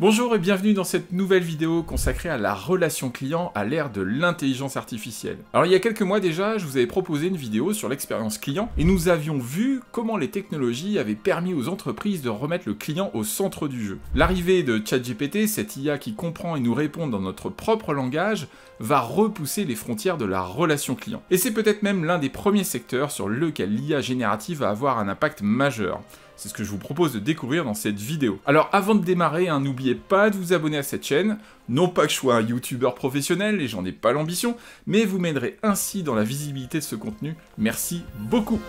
Bonjour et bienvenue dans cette nouvelle vidéo consacrée à la relation client à l'ère de l'intelligence artificielle. Alors il y a quelques mois déjà, je vous avais proposé une vidéo sur l'expérience client et nous avions vu comment les technologies avaient permis aux entreprises de remettre le client au centre du jeu. L'arrivée de ChatGPT, cette IA qui comprend et nous répond dans notre propre langage, va repousser les frontières de la relation client. Et c'est peut-être même l'un des premiers secteurs sur lequel l'IA générative va avoir un impact majeur. C'est ce que je vous propose de découvrir dans cette vidéo. Alors avant de démarrer, n'oubliez pas de vous abonner à cette chaîne. Non pas que je sois un youtubeur professionnel et j'en ai pas l'ambition, mais vous m'aiderez ainsi dans la visibilité de ce contenu. Merci beaucoup.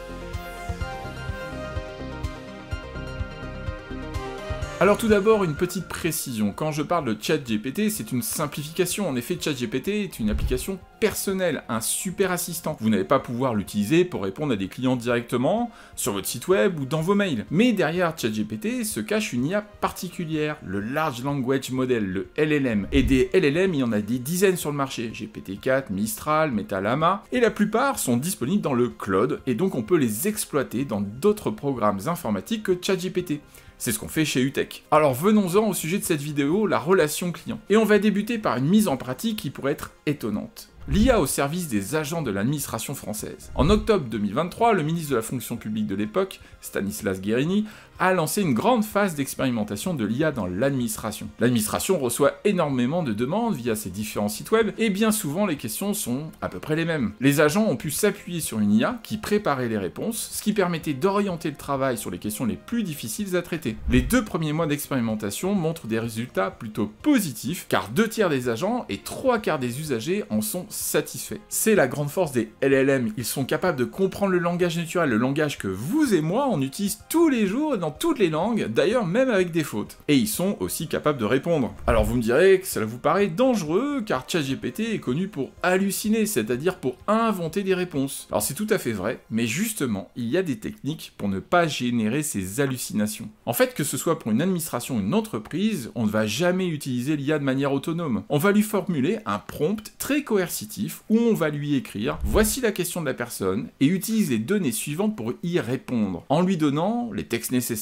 Alors tout d'abord, une petite précision. Quand je parle de ChatGPT, c'est une simplification. En effet, ChatGPT est une application personnelle, un super assistant. Vous n'allez pas pouvoir l'utiliser pour répondre à des clients directement, sur votre site web ou dans vos mails. Mais derrière ChatGPT se cache une IA particulière, le Large Language Model, le LLM. Et des LLM, il y en a des dizaines sur le marché. GPT-4, Mistral, Meta Llama. Et la plupart sont disponibles dans le cloud, et donc on peut les exploiter dans d'autres programmes informatiques que ChatGPT. C'est ce qu'on fait chez UTech. Alors venons-en au sujet de cette vidéo, la relation client. Et on va débuter par une mise en pratique qui pourrait être étonnante. L'IA au service des agents de l'administration française. En octobre 2023, le ministre de la fonction publique de l'époque, Stanislas Guerini, a lancé une grande phase d'expérimentation de l'IA dans l'administration. L'administration reçoit énormément de demandes via ses différents sites web, et bien souvent les questions sont à peu près les mêmes. Les agents ont pu s'appuyer sur une IA qui préparait les réponses, ce qui permettait d'orienter le travail sur les questions les plus difficiles à traiter. Les 2 premiers mois d'expérimentation montrent des résultats plutôt positifs, car 2 tiers des agents et 3 quarts des usagers en sont satisfaits. C'est la grande force des LLM, ils sont capables de comprendre le langage naturel, le langage que vous et moi on utilise tous les jours dans toutes les langues, d'ailleurs même avec des fautes. Et ils sont aussi capables de répondre. Alors vous me direz que cela vous paraît dangereux, car ChatGPT est connu pour halluciner, c'est-à-dire pour inventer des réponses. Alors c'est tout à fait vrai, mais justement, il y a des techniques pour ne pas générer ces hallucinations. En fait, que ce soit pour une administration ou une entreprise, on ne va jamais utiliser l'IA de manière autonome. On va lui formuler un prompt très coercitif, où on va lui écrire « Voici la question de la personne » et utilise les données suivantes pour y répondre, en lui donnant les textes nécessaires,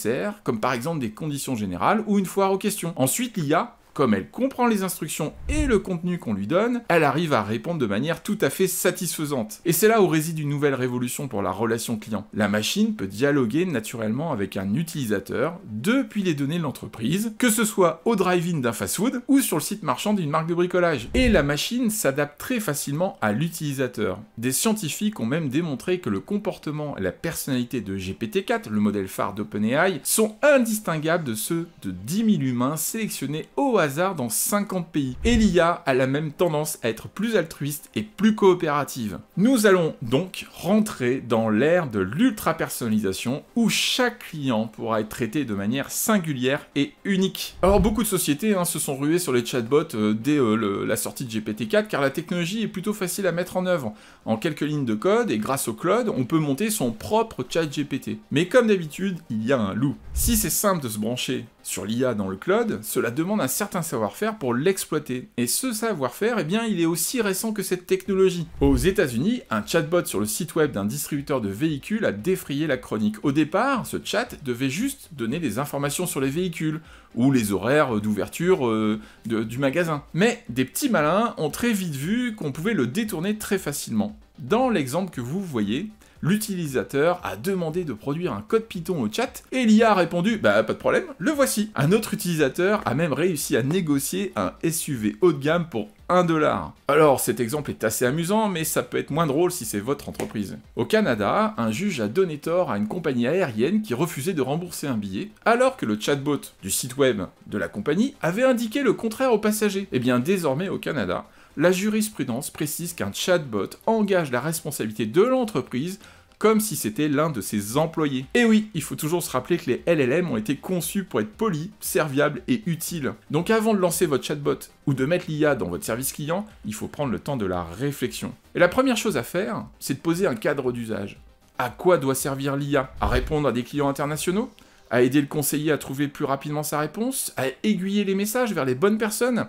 comme par exemple des conditions générales ou une foire aux questions. Ensuite, l'IA, comme elle comprend les instructions et le contenu qu'on lui donne, elle arrive à répondre de manière tout à fait satisfaisante. Et c'est là où réside une nouvelle révolution pour la relation client. La machine peut dialoguer naturellement avec un utilisateur depuis les données de l'entreprise, que ce soit au drive-in d'un fast-food ou sur le site marchand d'une marque de bricolage. Et la machine s'adapte très facilement à l'utilisateur. Des scientifiques ont même démontré que le comportement et la personnalité de GPT-4, le modèle phare d'OpenAI, sont indistinguables de ceux de 10 000 humains sélectionnés au hasard dans 50 pays. Et l'IA a la même tendance à être plus altruiste et plus coopérative. Nous allons donc rentrer dans l'ère de l'ultra-personnalisation où chaque client pourra être traité de manière singulière et unique. Alors beaucoup de sociétés se sont ruées sur les chatbots dès la sortie de GPT-4 car la technologie est plutôt facile à mettre en œuvre. En quelques lignes de code et grâce au cloud, on peut monter son propre chat GPT. Mais comme d'habitude, il y a un loup. Si c'est simple de se brancher sur l'IA dans le cloud, cela demande un certain savoir-faire pour l'exploiter. Et ce savoir-faire, eh bien, il est aussi récent que cette technologie. Aux États-Unis, un chatbot sur le site web d'un distributeur de véhicules a défrayé la chronique. Au départ, ce chat devait juste donner des informations sur les véhicules, ou les horaires d'ouverture du magasin. Mais des petits malins ont très vite vu qu'on pouvait le détourner très facilement. Dans l'exemple que vous voyez, l'utilisateur a demandé de produire un code Python au chat, et l'IA a répondu « Bah pas de problème, le voici ». Un autre utilisateur a même réussi à négocier un SUV haut de gamme pour 1 $. Alors cet exemple est assez amusant, mais ça peut être moins drôle si c'est votre entreprise. Au Canada, un juge a donné tort à une compagnie aérienne qui refusait de rembourser un billet, alors que le chatbot du site web de la compagnie avait indiqué le contraire aux passagers. Et bien désormais au Canada, la jurisprudence précise qu'un chatbot engage la responsabilité de l'entreprise comme si c'était l'un de ses employés. Et oui, il faut toujours se rappeler que les LLM ont été conçus pour être polis, serviables et utiles. Donc avant de lancer votre chatbot ou de mettre l'IA dans votre service client, il faut prendre le temps de la réflexion. Et la première chose à faire, c'est de poser un cadre d'usage. À quoi doit servir l'IA? À répondre à des clients internationaux? À aider le conseiller à trouver plus rapidement sa réponse? À aiguiller les messages vers les bonnes personnes?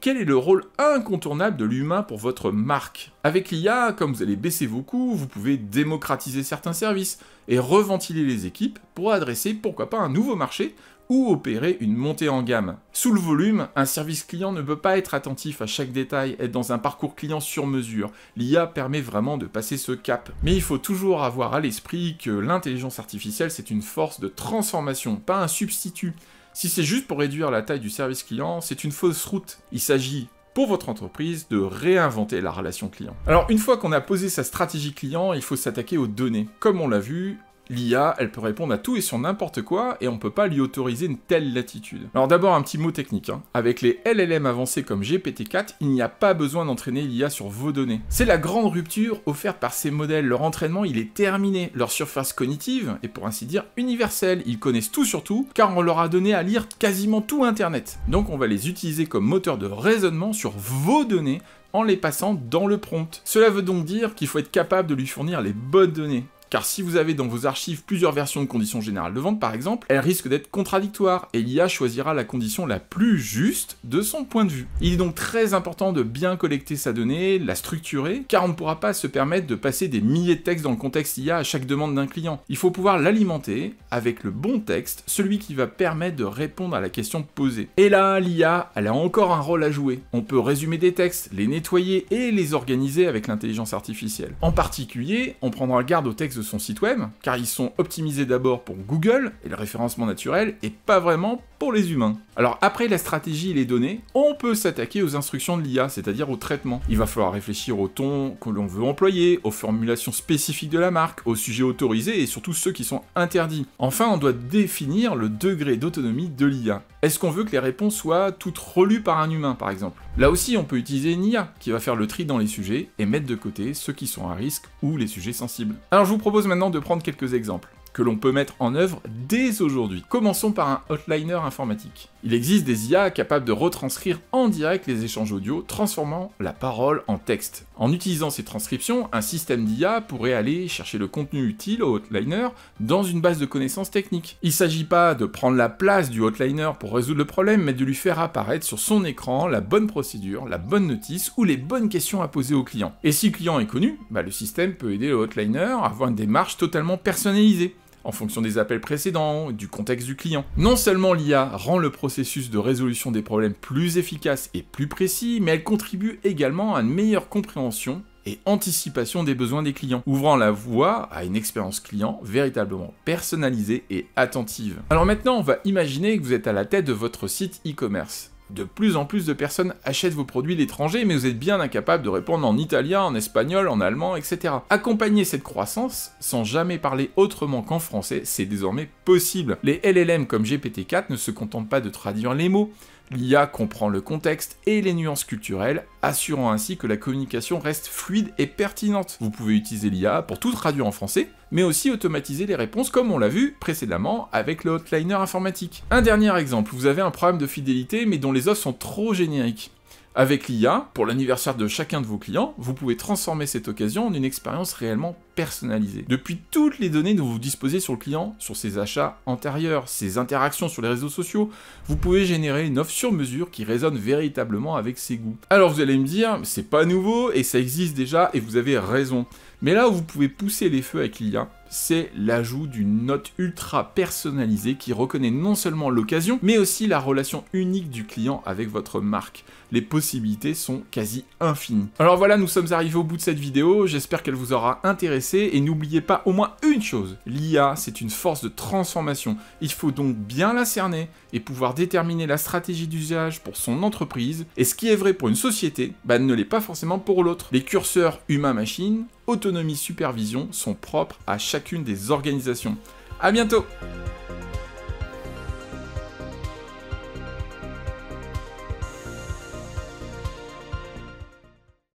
Quel est le rôle incontournable de l'humain pour votre marque? Avec l'IA, comme vous allez baisser vos coûts, vous pouvez démocratiser certains services et reventiler les équipes pour adresser pourquoi pas un nouveau marché ou opérer une montée en gamme. Sous le volume, un service client ne peut pas être attentif à chaque détail, être dans un parcours client sur mesure. L'IA permet vraiment de passer ce cap. Mais il faut toujours avoir à l'esprit que l'intelligence artificielle, c'est une force de transformation, pas un substitut. Si c'est juste pour réduire la taille du service client, c'est une fausse route. Il s'agit pour votre entreprise de réinventer la relation client. Alors une fois qu'on a posé sa stratégie client, il faut s'attaquer aux données. Comme on l'a vu, l'IA, elle peut répondre à tout et sur n'importe quoi, et on ne peut pas lui autoriser une telle latitude. Alors d'abord un petit mot technique, Avec les LLM avancés comme GPT-4, il n'y a pas besoin d'entraîner l'IA sur vos données. C'est la grande rupture offerte par ces modèles, leur entraînement il est terminé, leur surface cognitive est pour ainsi dire universelle, ils connaissent tout sur tout, car on leur a donné à lire quasiment tout Internet. Donc on va les utiliser comme moteur de raisonnement sur vos données, en les passant dans le prompt. Cela veut donc dire qu'il faut être capable de lui fournir les bonnes données. Car si vous avez dans vos archives plusieurs versions de conditions générales de vente par exemple, elles risquent d'être contradictoires et l'IA choisira la condition la plus juste de son point de vue. Il est donc très important de bien collecter sa donnée, la structurer, car on ne pourra pas se permettre de passer des milliers de textes dans le contexte IA à chaque demande d'un client. Il faut pouvoir l'alimenter avec le bon texte, celui qui va permettre de répondre à la question posée. Et là, l'IA, elle a encore un rôle à jouer. On peut résumer des textes, les nettoyer et les organiser avec l'intelligence artificielle. En particulier, on prendra garde aux textes de son site web, car ils sont optimisés d'abord pour Google et le référencement naturel, et pas vraiment pour les humains. Alors après la stratégie et les données, on peut s'attaquer aux instructions de l'IA, c'est-à-dire au traitement. Il va falloir réfléchir au ton que l'on veut employer, aux formulations spécifiques de la marque, aux sujets autorisés et surtout ceux qui sont interdits. Enfin, on doit définir le degré d'autonomie de l'IA. Est-ce qu'on veut que les réponses soient toutes relues par un humain, par exemple? Là aussi, on peut utiliser une IA qui va faire le tri dans les sujets et mettre de côté ceux qui sont à risque ou les sujets sensibles. Alors je vous propose maintenant de prendre quelques exemples que l'on peut mettre en œuvre dès aujourd'hui. Commençons par un hotliner informatique. Il existe des IA capables de retranscrire en direct les échanges audio, transformant la parole en texte. En utilisant ces transcriptions, un système d'IA pourrait aller chercher le contenu utile au hotliner dans une base de connaissances techniques. Il ne s'agit pas de prendre la place du hotliner pour résoudre le problème, mais de lui faire apparaître sur son écran la bonne procédure, la bonne notice ou les bonnes questions à poser au client. Et si le client est connu, le système peut aider le hotliner à avoir une démarche totalement personnalisée, en fonction des appels précédents, du contexte du client. Non seulement l'IA rend le processus de résolution des problèmes plus efficace et plus précis, mais elle contribue également à une meilleure compréhension et anticipation des besoins des clients, ouvrant la voie à une expérience client véritablement personnalisée et attentive. Alors maintenant, on va imaginer que vous êtes à la tête de votre site e-commerce. De plus en plus de personnes achètent vos produits à l'étranger, mais vous êtes bien incapable de répondre en italien, en espagnol, en allemand, etc. Accompagner cette croissance, sans jamais parler autrement qu'en français, c'est désormais possible. Les LLM comme GPT-4 ne se contentent pas de traduire les mots. L'IA comprend le contexte et les nuances culturelles, assurant ainsi que la communication reste fluide et pertinente. Vous pouvez utiliser l'IA pour tout traduire en français, mais aussi automatiser les réponses comme on l'a vu précédemment avec le hotliner informatique. Un dernier exemple, vous avez un problème de fidélité mais dont les offres sont trop génériques. Avec l'IA, pour l'anniversaire de chacun de vos clients, vous pouvez transformer cette occasion en une expérience réellement personnalisée. Depuis toutes les données dont vous disposez sur le client, sur ses achats antérieurs, ses interactions sur les réseaux sociaux, vous pouvez générer une offre sur mesure qui résonne véritablement avec ses goûts. Alors vous allez me dire, c'est pas nouveau et ça existe déjà et vous avez raison. Mais là où vous pouvez pousser les feux avec l'IA, c'est l'ajout d'une note ultra personnalisée qui reconnaît non seulement l'occasion, mais aussi la relation unique du client avec votre marque. Les possibilités sont quasi infinies. Alors voilà, nous sommes arrivés au bout de cette vidéo, j'espère qu'elle vous aura intéressé, et n'oubliez pas au moins une chose, l'IA c'est une force de transformation, il faut donc bien la cerner, et pouvoir déterminer la stratégie d'usage pour son entreprise, et ce qui est vrai pour une société, ne l'est pas forcément pour l'autre. Les curseurs humain-machine, autonomie-supervision sont propres à chacune des organisations. À bientôt!